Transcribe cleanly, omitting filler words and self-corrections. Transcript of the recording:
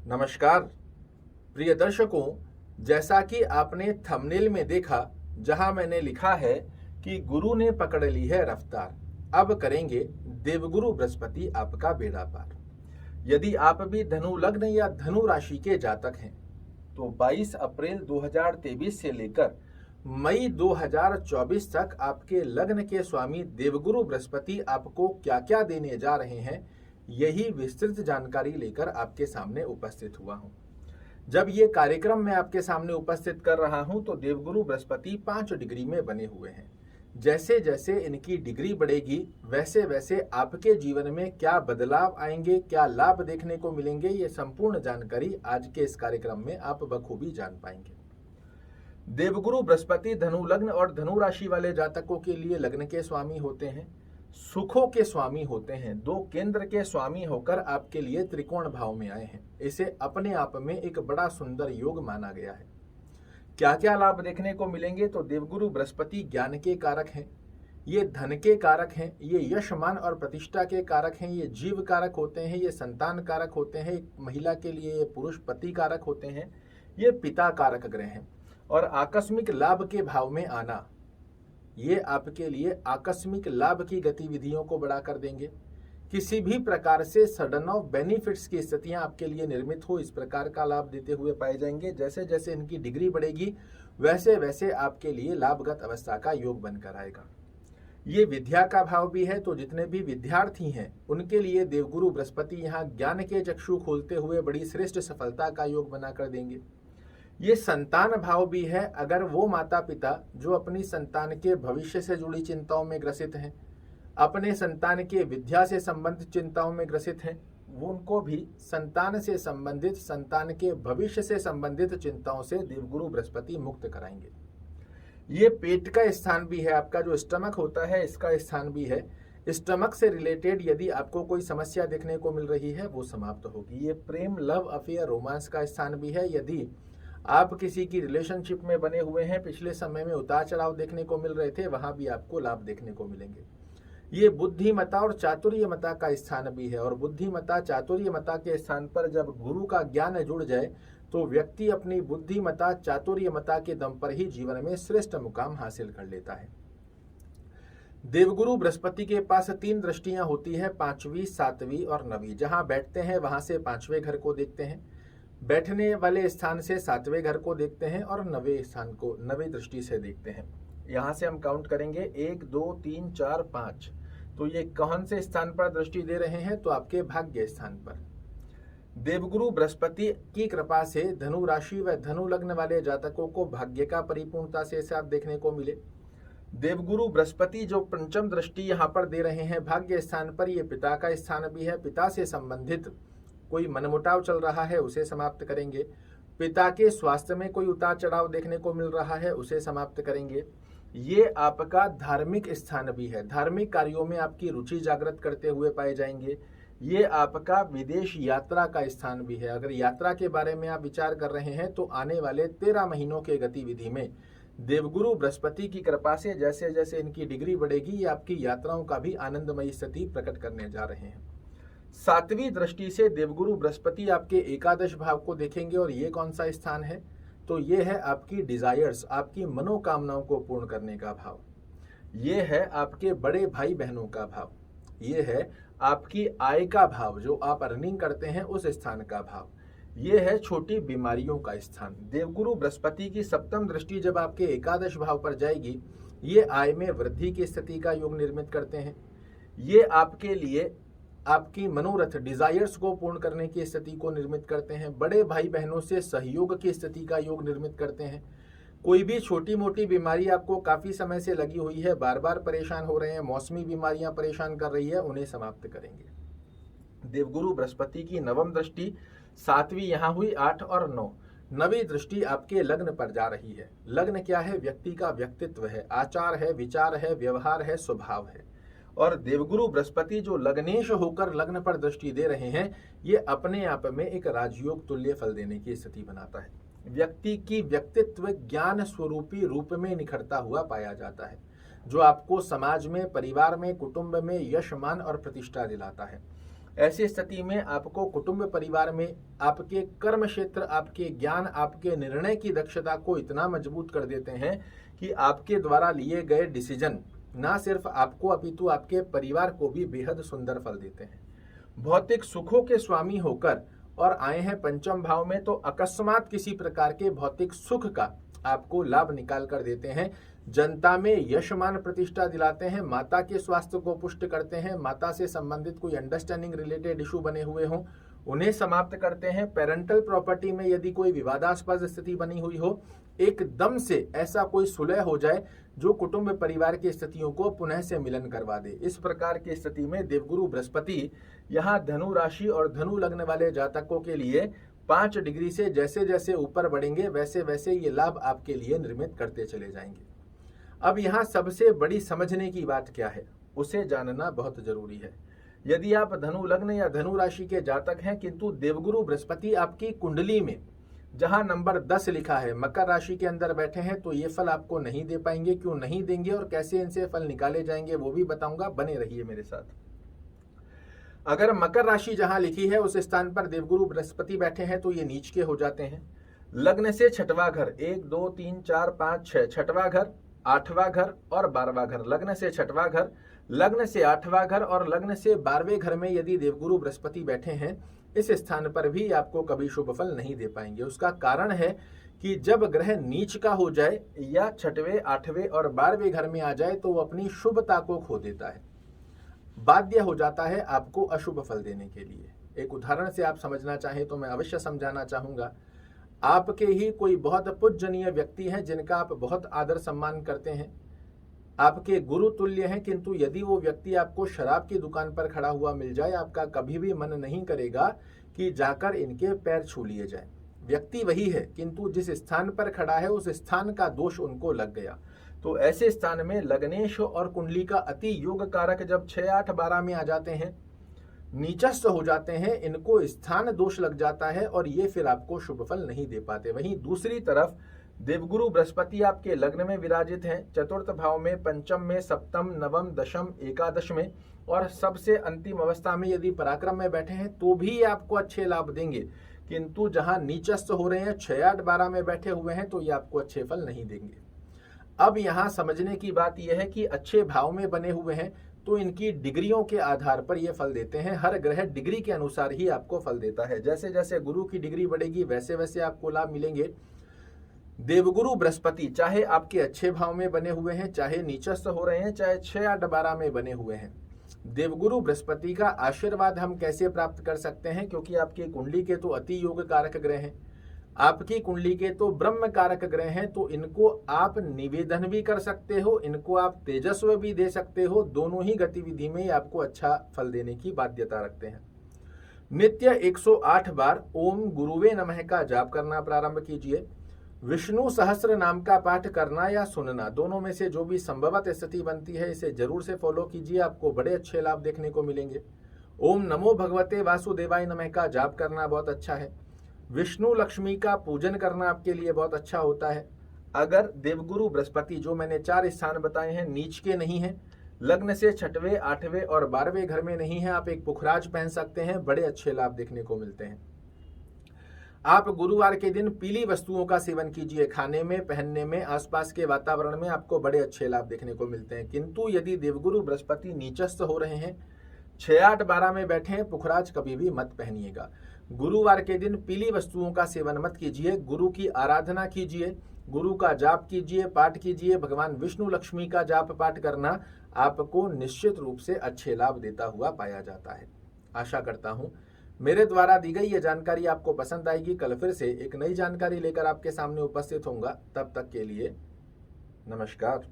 नमस्कार प्रिय दर्शकों, जैसा कि आपने थंबनेल में देखा, जहां मैंने लिखा है कि गुरु ने पकड़ ली है रफ्तार, अब करेंगे देवगुरु बृहस्पति आपका बेड़ा पार। यदि आप भी धनु लग्न या धनु राशि के जातक हैं तो 22 अप्रैल 2023 से लेकर मई 2024 तक आपके लग्न के स्वामी देवगुरु बृहस्पति आपको क्या क्या देने जा रहे हैं, यही विस्तृत जानकारी लेकर आपके सामने उपस्थित हुआ हूं। जब ये कार्यक्रम मैं आपके सामने उपस्थित कर रहा हूं तो देवगुरु बृहस्पति 5 डिग्री में बने हुए हैं। जैसे जैसे इनकी डिग्री बढ़ेगी वैसे वैसे आपके जीवन में क्या बदलाव आएंगे, क्या लाभ देखने को मिलेंगे, ये संपूर्ण जानकारी आज के इस कार्यक्रम में आप बखूबी जान पाएंगे। देवगुरु बृहस्पति धनु लग्न और धनु राशि वाले जातकों के लिए लग्न के स्वामी होते हैं, सुखों के स्वामी होते हैं, 2 केंद्र के स्वामी होकर आपके लिए त्रिकोण भाव में आए हैं। इसे अपने आप में एक बड़ा सुंदर योग माना गया है। क्या क्या लाभ देखने को मिलेंगे, तो देवगुरु बृहस्पति ज्ञान के कारक हैं, ये धन के कारक हैं, ये यश मान और प्रतिष्ठा के कारक हैं, ये जीव कारक होते हैं, ये संतान कारक होते हैं, एक महिला के लिए ये पुरुष पति कारक होते हैं, ये पिता कारक ग्रह हैं। और आकस्मिक लाभ के भाव में आना, ये आपके लिए आकस्मिक लाभ की गतिविधियों को बढ़ा कर देंगे। किसी भी प्रकार से सडन ऑफ बेनिफिट्स की स्थितियां आपके लिए निर्मित हो, इस प्रकार का लाभ देते हुए पाए जाएंगे। जैसे जैसे इनकी डिग्री बढ़ेगी वैसे वैसे आपके लिए लाभगत अवस्था का योग बनकर आएगा। ये विद्या का भाव भी है, तो जितने भी विद्यार्थी हैं उनके लिए देवगुरु बृहस्पति यहाँ ज्ञान के चक्षु खोलते हुए बड़ी श्रेष्ठ सफलता का योग बनाकर देंगे। ये संतान भाव भी है, अगर वो माता पिता जो अपनी संतान के भविष्य से जुड़ी चिंताओं में ग्रसित हैं, अपने संतान के विद्या से संबंधित चिंताओं में ग्रसित हैं, वो उनको भी संतान से संबंधित, संतान के भविष्य से संबंधित चिंताओं से देवगुरु बृहस्पति मुक्त कराएंगे। ये पेट का स्थान भी है, आपका जो स्टमक होता है इसका स्थान भी है। स्टमक से रिलेटेड यदि आपको कोई समस्या देखने को मिल रही है वो समाप्त होगी। ये प्रेम, लव अफेयर, रोमांस का स्थान भी है। यदि आप किसी की रिलेशनशिप में बने हुए हैं, पिछले समय में उतार चढ़ाव देखने को मिल रहे थे, वहां भी आपको लाभ देखने को मिलेंगे। ये बुद्धिमता और चातुर्यमता का स्थान भी है, और बुद्धिमता चातुर्यमता के स्थान पर जब गुरु का ज्ञान जुड़ जाए तो व्यक्ति अपनी बुद्धिमता चातुर्यमता के दम पर ही जीवन में श्रेष्ठ मुकाम हासिल कर लेता है। देवगुरु बृहस्पति के पास 3 दृष्टियां होती है, 5वीं, 7वीं और 9वीं। जहां बैठते हैं वहां से 5वें घर को देखते हैं, बैठने वाले स्थान से 7वें घर को देखते हैं और 9वें स्थान को 9वीं दृष्टि से देखते हैं। यहां से हम काउंट करेंगे 1 2 3 4 5। तो ये कौन से स्थान पर दृष्टि दे रहे हैं, तो आपके भाग्य स्थान पर। देवगुरु बृहस्पति की कृपा से धनु राशि व धनु लग्न वाले जातकों को भाग्य का परिपूर्णता से साथ देखने को मिले। देवगुरु बृहस्पति जो पंचम दृष्टि यहाँ पर दे रहे हैं भाग्य स्थान पर, ये पिता का स्थान भी है। पिता से संबंधित कोई मनमुटाव चल रहा है उसे समाप्त करेंगे। पिता के स्वास्थ्य में कोई उतार चढ़ाव देखने को मिल रहा है उसे समाप्त करेंगे। ये आपका धार्मिक स्थान भी है, धार्मिक कार्यों में आपकी रुचि जागृत करते हुए पाए जाएंगे। ये आपका विदेश यात्रा का स्थान भी है। अगर यात्रा के बारे में आप विचार कर रहे हैं तो आने वाले 13 महीनों के गतिविधि में देवगुरु बृहस्पति की कृपा से जैसे जैसे इनकी डिग्री बढ़ेगी, ये आपकी यात्राओं का भी आनंदमयी स्थिति प्रकट करने जा रहे हैं। 7वीं दृष्टि से देवगुरु बृहस्पति आपके एकादश भाव को देखेंगे, और ये कौन सा स्थान है, तो ये है आपकी डिजायर्स, आपकी मनोकामनाओं को पूर्ण करने का भाव। ये है आपके बड़े भाई बहनों का भाव। ये है आपकी आय का भाव, जो आप अर्निंग करते हैं उस स्थान का भाव। ये है छोटी बीमारियों का स्थान। देवगुरु बृहस्पति की 7वीं दृष्टि जब आपके एकादश भाव पर जाएगी, ये आय में वृद्धि की स्थिति का योग निर्मित करते हैं। ये आपके लिए आपकी मनोरथ, डिजायर्स को पूर्ण करने की स्थिति को निर्मित करते हैं। बड़े भाई बहनों से सहयोग की स्थिति का योग निर्मित करते हैं। कोई भी छोटी मोटी बीमारी आपको काफी समय से लगी हुई है, बार बार परेशान हो रहे हैं, मौसमी बीमारियां परेशान कर रही है, उन्हें समाप्त करेंगे। देवगुरु बृहस्पति की 9वीं दृष्टि, 7वीं यहाँ हुई, 8 और 9। 9वीं दृष्टि आपके लग्न पर जा रही है। लग्न क्या है, व्यक्ति का व्यक्तित्व है, आचार है, विचार है, व्यवहार है, स्वभाव है। और देवगुरु बृहस्पति जो लग्नेश होकर लग्न पर दृष्टि दे रहे हैं, ये अपने आप में एक राजयोग तुल्य फल देने की स्थिति बनाता है। व्यक्ति की व्यक्तित्व ज्ञान स्वरूपी रूप में निखरता हुआ पाया जाता है, जो आपको समाज में, परिवार में, कुटुंब में यश, मान और प्रतिष्ठा दिलाता है। ऐसी स्थिति में आपको कुटुंब परिवार में आपके कर्म क्षेत्र, आपके ज्ञान, आपके निर्णय की दक्षता को इतना मजबूत कर देते हैं कि आपके द्वारा लिए गए डिसीजन ना सिर्फ आपको अपितु आपके परिवार को भी बेहद सुंदर फल देते हैं। भौतिक सुखों के स्वामी होकर और आए हैं पंचम भाव में, तो अकस्मात किसी प्रकार के भौतिक सुख का आपको लाभ निकाल कर देते हैं। जनता में यश मान प्रतिष्ठा दिलाते हैं, माता के स्वास्थ्य को पुष्ट करते हैं, माता से संबंधित कोई अंडरस्टैंडिंग रिलेटेड इशू बने हुए हों उन्हें समाप्त करते हैं। पेरेंटल प्रॉपर्टी में यदि कोई विवादास्पद स्थिति बनी हुई हो, एकदम से ऐसा कोई सुलह हो जाए जो कुटुंब परिवार की स्थितियों को पुनः से मिलन करवा दे। इस प्रकार की स्थिति में देवगुरु बृहस्पति यहाँ धनु राशि और धनु लग्न वाले जातकों के लिए 5 डिग्री से जैसे जैसे ऊपर बढ़ेंगे वैसे वैसे ये लाभ आपके लिए निर्मित करते चले जाएंगे। अब यहाँ सबसे बड़ी समझने की बात क्या है, उसे जानना बहुत जरूरी है। यदि आप धनु लग्न या धनु राशि के जातक हैं किंतु देवगुरु बृहस्पति आपकी कुंडली में जहां नंबर 10 लिखा है मकर राशि के अंदर बैठे हैं, तो ये फल आपको नहीं दे पाएंगे। क्यों नहीं देंगे और कैसे इनसे फल निकाले जाएंगे वो भी बताऊंगा, बने रहिए मेरे साथ। अगर मकर राशि जहां लिखी है उस स्थान पर देवगुरु बृहस्पति बैठे हैं तो ये नीच के हो जाते हैं। लग्न से छठवां घर, 1 2 3 4 5 6, छठवां घर, 8वां घर और 12वां घर। लग्न से छठवां घर, लग्न से 8वां घर और लग्न से 12वें घर में यदि देवगुरु बृहस्पति बैठे हैं, इस स्थान पर भी आपको कभी शुभ फल नहीं दे पाएंगे। उसका कारण है कि जब ग्रह नीच का हो जाए या 6वें, 8वें और 12वें घर में आ जाए तो वो अपनी शुभता को खो देता है, बाध्य हो जाता है आपको अशुभ फल देने के लिए। एक उदाहरण से आप समझना चाहें तो मैं अवश्य समझाना चाहूंगा। आपके ही कोई बहुत पूजनीय व्यक्ति हैं जिनका आप बहुत आदर सम्मान करते हैं, आपके गुरु तुल्य हैं, किंतु यदि वो व्यक्ति आपको शराब की दुकान पर खड़ा हुआ मिल जाए, आपका कभी भी मन नहीं करेगा कि जाकर इनके पैर छू लिए जाए। व्यक्ति वही है किंतु जिस स्थान पर खड़ा है उस स्थान का दोष उनको लग गया। तो ऐसे स्थान में लग्नेश और कुंडली का अति योग कारक जब 6 8 12 में आ जाते हैं, नीचस्थ हो जाते हैं, इनको स्थान दोष लग जाता है और ये फिर आपको शुभ फल नहीं दे पाते। वहीं दूसरी तरफ देवगुरु बृहस्पति आपके लग्न में विराजित हैं, चतुर्थ भाव में, पंचम में, सप्तम, नवम, दशम, एकादश में और सबसे अंतिम अवस्था में यदि पराक्रम में बैठे हैं तो भी ये आपको अच्छे लाभ देंगे। किंतु जहां नीचस्थ हो रहे हैं, 6 8 12 में बैठे हुए हैं, तो ये आपको अच्छे फल नहीं देंगे। अब यहाँ समझने की बात यह है कि अच्छे भाव में बने हुए हैं तो इनकी डिग्रियों के आधार पर ये फल देते हैं। हर ग्रह डिग्री के अनुसार ही आपको फल देता है। जैसे जैसे गुरु की डिग्री बढ़ेगी वैसे वैसे आपको लाभ मिलेंगे। देवगुरु बृहस्पति चाहे आपके अच्छे भाव में बने हुए हैं, चाहे नीचस्थ हो रहे हैं, चाहे 6 8 12 में बने हुए हैं, देवगुरु बृहस्पति का आशीर्वाद हम कैसे प्राप्त कर सकते हैं? क्योंकि आपकी कुंडली के तो अति योग कारक ग्रह हैं, आपकी कुंडली के तो ब्रह्म कारक ग्रह हैं, तो इनको आप निवेदन भी कर सकते हो, इनको आप तेजस्व भी दे सकते हो। दोनों ही गतिविधि में आपको अच्छा फल देने की बाध्यता रखते हैं। नित्य 108 बार ओम गुरुवे नमः का जाप करना प्रारंभ कीजिए। विष्णु सहस्त्र नाम का पाठ करना या सुनना, दोनों में से जो भी संभवत स्थिति बनती है इसे जरूर से फॉलो कीजिए, आपको बड़े अच्छे लाभ देखने को मिलेंगे। ओम नमो भगवते वासुदेवाय नमः का जाप करना बहुत अच्छा है। विष्णु लक्ष्मी का पूजन करना आपके लिए बहुत अच्छा होता है। अगर देवगुरु बृहस्पति जो मैंने 4 स्थान बताए हैं नीच के नहीं है, लग्न से 6वें, 8वें और 12वें घर में नहीं है, आप एक पुखराज पहन सकते हैं, बड़े अच्छे लाभ देखने को मिलते हैं। आप गुरुवार के दिन पीली वस्तुओं का सेवन कीजिए, खाने में, पहनने में, आसपास के वातावरण में आपको बड़े अच्छे लाभ देखने को मिलते हैं। किंतु यदि देवगुरु बृहस्पति नीचस्थ हो रहे हैं, 6 8 12 में बैठे हैं, पुखराज कभी भी मत पहनिएगा। गुरुवार के दिन पीली वस्तुओं का सेवन मत कीजिए, गुरु की आराधना कीजिए, गुरु का जाप कीजिए, पाठ कीजिए। भगवान विष्णु लक्ष्मी का जाप पाठ करना आपको निश्चित रूप से अच्छे लाभ देता हुआ पाया जाता है। आशा करता हूं मेरे द्वारा दी गई ये जानकारी आपको पसंद आएगी। कल फिर से एक नई जानकारी लेकर आपके सामने उपस्थित होऊंगा। तब तक के लिए नमस्कार।